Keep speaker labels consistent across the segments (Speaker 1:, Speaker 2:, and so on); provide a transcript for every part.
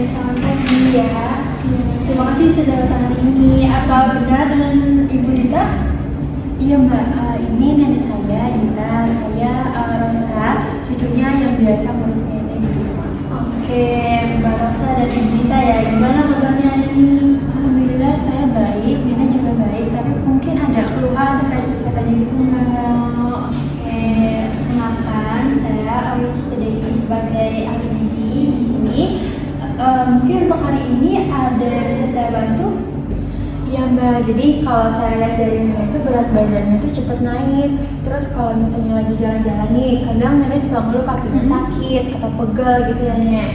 Speaker 1: selamat pagi ya. Terima kasih sudah datang hari ini. Apa benar dengan Ibu Dita?
Speaker 2: Iya Mbak, ini nenek saya, Dita. Saya Rosa, cucunya yang biasa ngurus nenek di rumah.
Speaker 1: Oke, Mbak Rosa dan Ibu Dita ya. Gimana kabarnya hari ini?
Speaker 2: Alhamdulillah saya baik, nenek juga baik. Tapi mungkin ada keluhan terkait kesehatannya gitu Mbak.
Speaker 1: Oke, kenalkan saya Awicita Dewi sebagai ahli gizi di sini. Mungkin untuk hari ini ada yang bisa saya bantu?
Speaker 2: Iya Mbak, jadi kalau saya lihat dari nenek itu berat badannya tuh cepet naik. Terus kalau misalnya lagi jalan-jalan nih, kadang nenek suka ngeluh kakinya sakit atau pegel gitu ya Nek.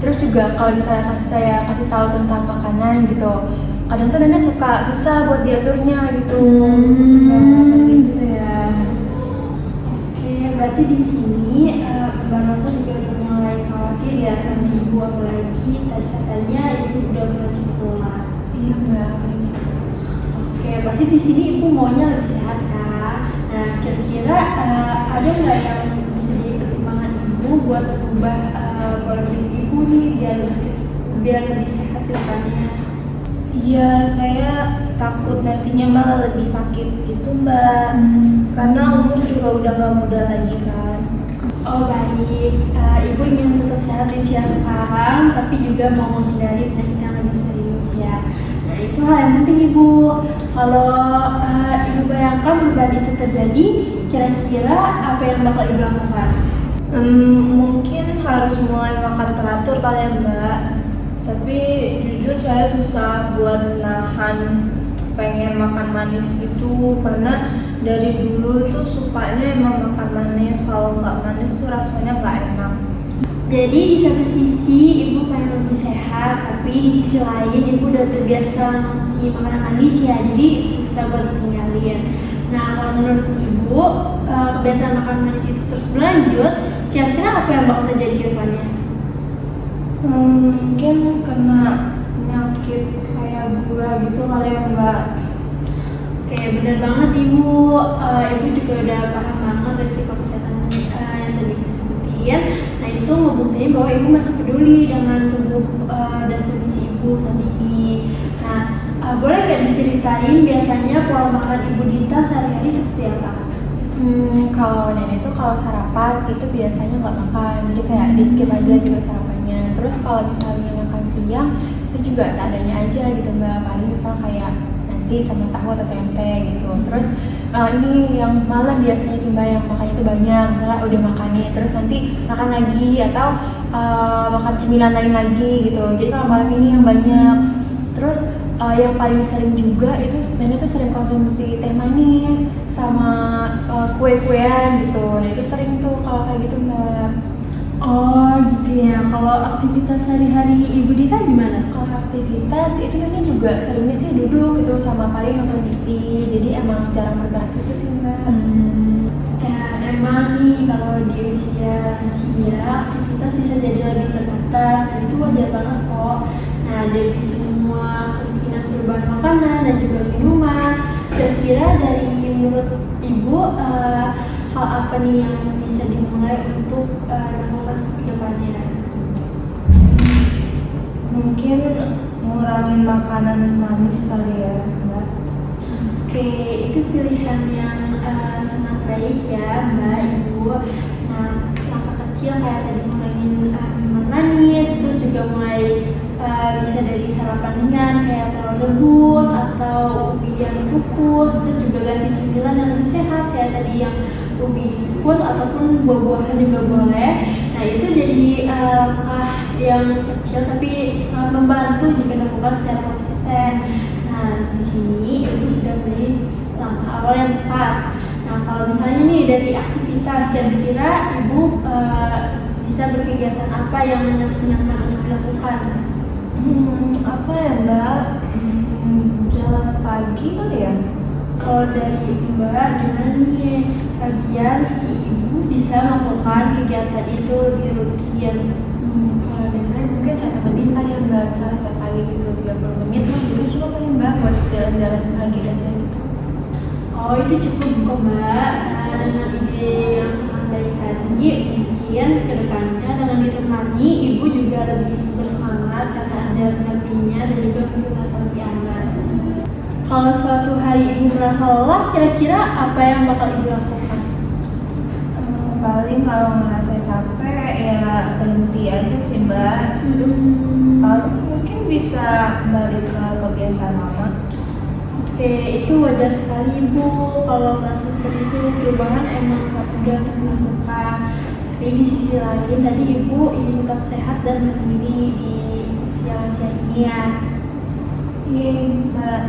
Speaker 2: Terus juga kalau misalnya saya kasih tahu tentang makanan gitu, kadang tuh nenek suka susah buat diaturnya gitu. Terus
Speaker 1: Gitu ya. Oke, berarti di sini Mbak Rosa juga udah mulai khawatir ya sama ibu, apalagi tadi katanya ibu udah mulai cepet lelah.
Speaker 2: Iya Mbak.
Speaker 1: Oke, berarti di sini ibu maunya lebih sehat kan? Nah, kira-kira ada nggak yang bisa jadi pertimbangan ibu buat mengubah pola hidup ibu nih biar lebih sehat ke depannya?
Speaker 3: Iya, saya takut nantinya malah lebih sakit gitu Mbak. Karena umur juga udah gak muda lagi kan.
Speaker 1: Oh baik, ibu ingin tetap sehat di usia sekarang, tapi juga mau menghindari penyakit yang lebih serius ya. Nah itu hal yang penting ibu. Kalau ibu bayangkan perubahan itu terjadi, kira-kira apa yang bakal ibu lakukan?
Speaker 3: Mungkin harus mulai makan teratur kali ya Mbak. Tapi jujur saya susah buat nahan pengen makan manis gitu. Karena dari dulu tuh sukanya emang makan manis. Kalau nggak manis tuh rasanya nggak enak.
Speaker 1: Jadi di satu sisi ibu pengen lebih sehat, tapi di sisi lain ibu udah terbiasa mengonsumsi makanan manis ya, jadi susah buat ditinggalin. Nah kalau menurut ibu, kebiasaan makan manis itu terus berlanjut, kira-kira apa yang bakal terjadi ke depannya?
Speaker 3: Mungkin kena penyakit kayak gula gitu kali ya Mbak.
Speaker 1: Oke, benar banget ibu. Ibu juga udah paham banget resiko kesehatan yang tadi ibu sebutin. Nah itu ngebuktiin bahwa ibu masih peduli dengan tubuh dan kondisi ibu saat ini. Nah, boleh nggak diceritain biasanya pola makan ibu Dita sehari-hari seperti apa?
Speaker 2: Kalau nenek tuh kalau sarapan itu biasanya nggak makan, jadi kayak di skip aja gitu sarapannya. Terus kalau misalnya makan siang itu juga seadanya aja gitu Mbak, paling misal kayak nasi sama tahu atau tempe gitu. Terus ini yang malam biasanya sih Mbak yang makannya itu banyak, misalnya udah makan nih terus nanti makan lagi atau makan cemilan lain lagi gitu. Jadi kalau malam ini yang banyak. Terus yang paling sering juga itu nenek tuh sering konsumsi teh manis sama kue-kuean gitu. Nah itu sering tuh kalau kayak gitu Mbak.
Speaker 1: Oh gitu ya. Kalau aktivitas sehari-hari ibu Dita gimana?
Speaker 2: Kalau aktivitas itu nenek juga seringnya sih duduk gitu sama paling nonton TV. Jadi emang jarang bergerak gitu sih Mbak.
Speaker 1: Ya, emang nih kalau di usia lansia aktivitas bisa jadi lebih terbatas dan itu wajar banget kok. Nah dari semua kemungkinan perubahan makanan dan juga minuman, kira-kira dari menurut ibu hal apa nih yang bisa dimulai untuk dilakukan ke depannya?
Speaker 3: Mungkin ngurangin makanan manis kali ya Mbak.
Speaker 1: Oke, itu pilihan yang sangat baik ya Mbak Ibu. Nah, langkah kecil kayak tadi ngurangin minuman manis, terus juga mulai bisa dari sarapan ringan kayak telur rebus atau ubi yang dikukus, terus juga ganti cemilan yang lebih sehat kayak tadi yang ubi dikukus ataupun buah-buahan juga boleh. Nah, itu jadi langkah yang kecil tapi sangat membantu jika dilakukan secara konsisten. Nah, di sini ibu sudah beri langkah awal yang tepat. Nah, kalau misalnya nih dari aktivitas, kira-kira ibu bisa berkegiatan apa yang masih nyaman untuk dilakukan?
Speaker 3: Apa ya Mbak? Jalan pagi kali ya?
Speaker 1: Kalau dari Mbak, gimana nih biar si ibu bisa melakukan kegiatan itu lebih rutin?
Speaker 2: Kalau misalnya mungkin saya temenin kali ya Mbak, misalnya setiap pagi gitu 30 menit lah gitu cukup kali ya Mbak buat jalan-jalan pagi aja gitu.
Speaker 1: Oh itu cukup kok Mbak. Nah, dengan ide yang sangat baik tadi, mungkin kedepannya dengan ditemani ibu juga lebih bersemangat mendampinginya dan juga mungkin merasa lebih aman. Kalau suatu hari ibu merasa lelah, kira-kira apa yang bakal ibu lakukan?
Speaker 3: Paling kalau ngerasa capek ya berhenti aja sih Mbak. Terus mungkin bisa balik ke kebiasaan lama.
Speaker 1: Oke, itu wajar sekali ibu kalau merasa seperti itu. Perubahan emang gak mudah untuk dilakukan. Tapi di sisi lain tadi ibu ingin tetap sehat dan mandiri di usia lansia ini ya.
Speaker 3: Iya Mbak.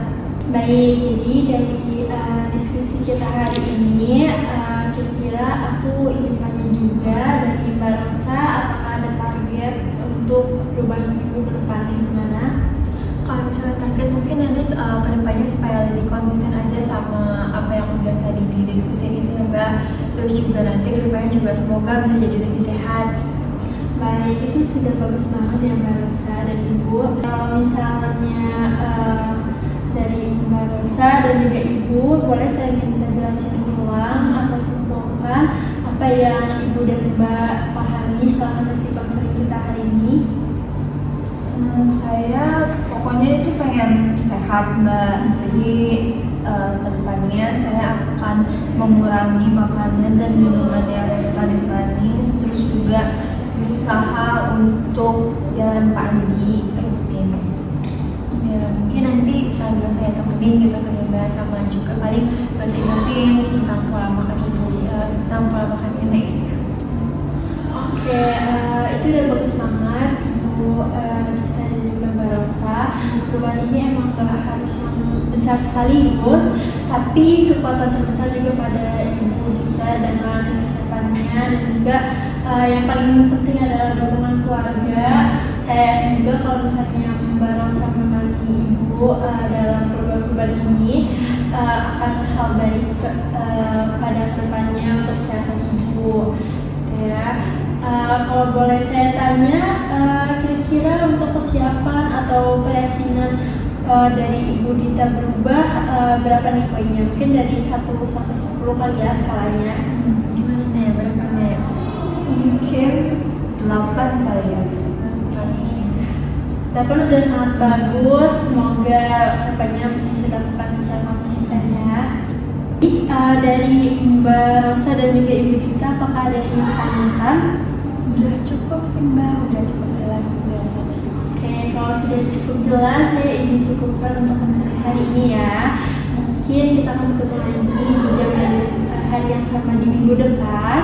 Speaker 1: Baik, jadi dari diskusi kita hari ini, kira-kira aku ingin tanya juga dari Mbak Rosa, apakah ada target untuk perubahan ibu ke depannya gimana?
Speaker 2: Kalau misalnya target mungkin Nenek kedepannya supaya lebih konsisten aja sama apa yang udah tadi didiskusiin itu ya Mbak. Terus juga nanti kedepannya juga semoga bisa jadi lebih sehat.
Speaker 1: Baik, itu sudah bagus banget ya Mbak Rosa dan Ibu. Kalau misalnya dari Mbak Rosa dan juga Ibu, boleh saya minta jelasin ulang atau simpulkan apa yang Ibu dan Mbak pahami selama sesi konseling kita hari ini?
Speaker 3: Saya pokoknya itu pengen sehat Mbak. Jadi kedepannya saya akan mengurangi makanan dan minuman yang manis-manis. Terus juga berusaha untuk jalan pagi rutin.
Speaker 2: Ya, mungkin nanti bisa juga saya temenin gitu kan ya Mbak, sama juga paling penting-penting tentang pola makan ibu ya, tentang pola makan Nenek.
Speaker 1: Oke, itu udah bagus banget Ibu Dita dan juga Mbak Rosa. Perubahan ini emang gak harus yang besar sekaligus, tapi kekuatan terbesar juga pada Ibu Dita dengan kesiapannya dan juga yang paling penting adalah dukungan keluarga. Saya yakin juga kalau misalnya Mbak Rosa menemani Ibu dalam perubahan ini akan hal baik pada kedepannya untuk kesehatan Ibu. Ya. Kalau boleh saya tanya, kira-kira untuk kesiapan atau keyakinan dari Ibu Dita berubah berapa nih poinnya? Mungkin dari 1 sampai 10 kali ya skalanya.
Speaker 2: Gimana nih, berapa nih?
Speaker 3: Mungkin 8 kali ya.
Speaker 1: 8 udah sangat bagus, semoga kedepannya bisa dilakukan secara konsisten ya. Dari Mbak Rosa dan juga Ibu Dita, apakah ada yang ingin ditanyakan?
Speaker 2: Udah cukup sih Mbak, udah cukup jelas penjelasannya.
Speaker 1: Oke, kalau sudah cukup jelas, saya izin cukupkan untuk konseling hari ini ya. Mungkin kita akan bertemu lagi di jam hari yang sama di minggu depan.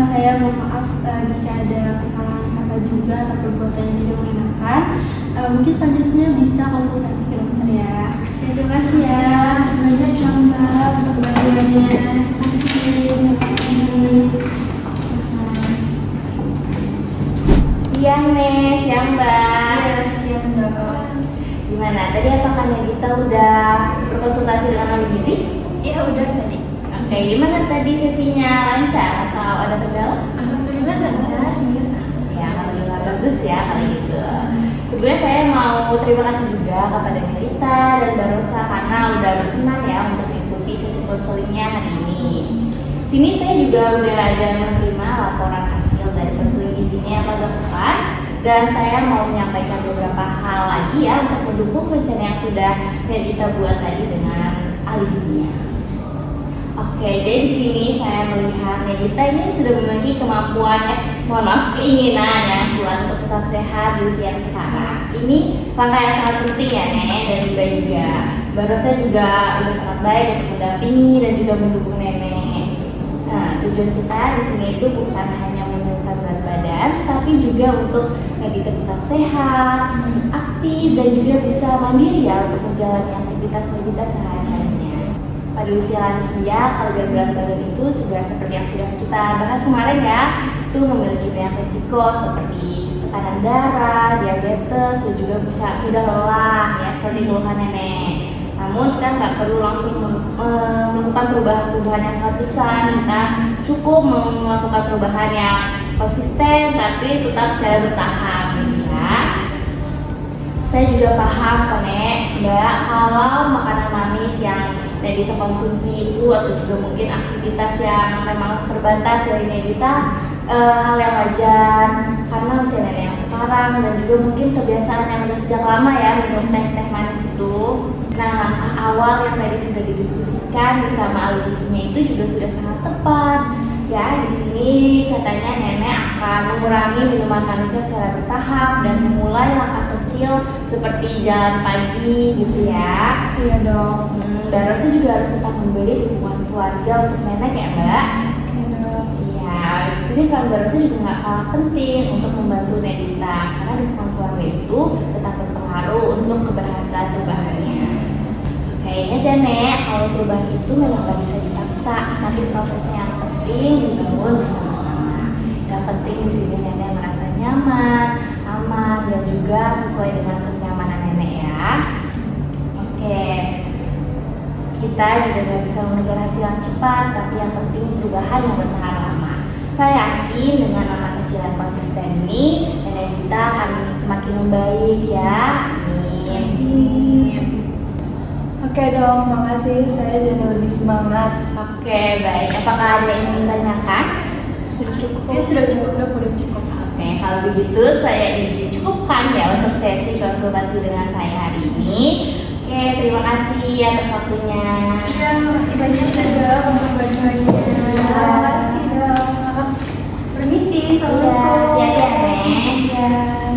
Speaker 1: Saya mohon maaf jika ada kesalahan kata juga atau perbuatan yang tidak mengenakan. Mungkin selanjutnya bisa konsultasi ke dokter ya. Terima kasih ya. Semoga Mbak untuk bantuannya. Terima kasih.
Speaker 4: Siang Nih, siang Mbak.
Speaker 3: Iya, siang Mbak.
Speaker 4: Gimana? Tadi apakah Nagita udah berkonsultasi dengan ahli gizi?
Speaker 3: Iya udah tadi.
Speaker 4: Oke, gimana tadi sesinya, lancar atau ada kendala?
Speaker 2: Alhamdulillah lancar.
Speaker 4: Ya, alhamdulillah bagus ya kalau gitu. Sebenarnya saya mau terima kasih juga kepada Nagita dan Mbak Rosa karena udah berkenan ya untuk mengikuti sesi konselingnya hari ini. Sini saya juga udah ada menerima laporan hasil dari konseling gizinya yang Pak lakukan, dan saya mau menyampaikan beberapa hal lagi ya untuk mendukung rencana yang sudah Nagita buat tadi dengan ahli gizinya. Oke, jadi di sini saya melihat Nagita ini sudah memiliki keinginan ya buat untuk tetap sehat di usia yang sekarang. Ini langkah yang sangat penting ya Nenek dan juga Mbak Rosa juga udah sangat baik untuk mendampingi dan juga mendukung Nenek. Nah, tujuan kita di sini itu bukan hanya menurunkan berat badan, tapi juga untuk Nagita tetap sehat, terus aktif dan juga bisa mandiri ya untuk menjalani aktivitas Nagita sehari-harinya. Pada usia lansia, kelebihan berat badan itu juga seperti yang sudah kita bahas kemarin ya, itu memiliki banyak resiko seperti tekanan darah, diabetes, dan juga bisa mudah lelah ya seperti keluhan Nenek. Namun kita nggak perlu langsung melakukan perubahan-perubahan yang sangat besar. Kita cukup melakukan perubahan yang konsisten tapi tetap secara bertahap ya. Saya juga paham kok Nek, Mbak, kalau makanan manis yang Nagita konsumsi itu atau juga mungkin aktivitas yang memang terbatas dari Nagita hal yang wajar karena usia Nenek yang sekarang sekarang, dan juga mungkin kebiasaan yang udah sejak lama ya minum teh manis itu. Nah, langkah awal yang tadi sudah didiskusikan bersama ahli gizinya itu juga sudah sangat tepat. Ya, di sini katanya nenek akan mengurangi minuman manisnya secara bertahap dan memulai langkah kecil seperti jalan pagi gitu ya.
Speaker 3: Iya dong.
Speaker 4: Mbak Rosa juga harus tetap memberi dukungan keluarga untuk nenek ya Mbak. Iya, di sini peran Mbak Rosa juga nggak kalah penting untuk membantu Nedita karena dukungan keluarga itu tetap berpengaruh untuk keberhasilan perubahannya. Kayaknya deh Nek, kalau perubahan itu memang nggak bisa dipaksa, tapi prosesnya yang penting dibangun bersama-sama. Yang penting di sini nenek merasa nyaman, aman, dan juga sesuai dengan kenyamanan nenek ya. Oke, kita juga nggak bisa mengejar hasil yang cepat, tapi yang penting perubahan yang bertahan lama. Saya yakin dengan langkah kecil yang konsisten ini, nenek kita akan semakin membaik ya. Amin.
Speaker 3: Oke dong, makasih. Saya jadi lebih semangat.
Speaker 4: Oke, baik. Apakah ada yang ingin ditanyakan?
Speaker 2: Sudah cukup.
Speaker 3: Ya, sudah cukup.
Speaker 2: Udah cukup.
Speaker 4: Oke, kalau begitu saya izin cukupkan ya untuk sesi konsultasi dengan saya hari ini. Oke, terima kasih atas waktunya.
Speaker 3: Ya, makasih banyak juga untuk bantuannya. Terima kasih dong. Permisi,
Speaker 4: Iya,
Speaker 3: assalamualaikum.
Speaker 4: hati-hati ya, Nek.
Speaker 3: Iya.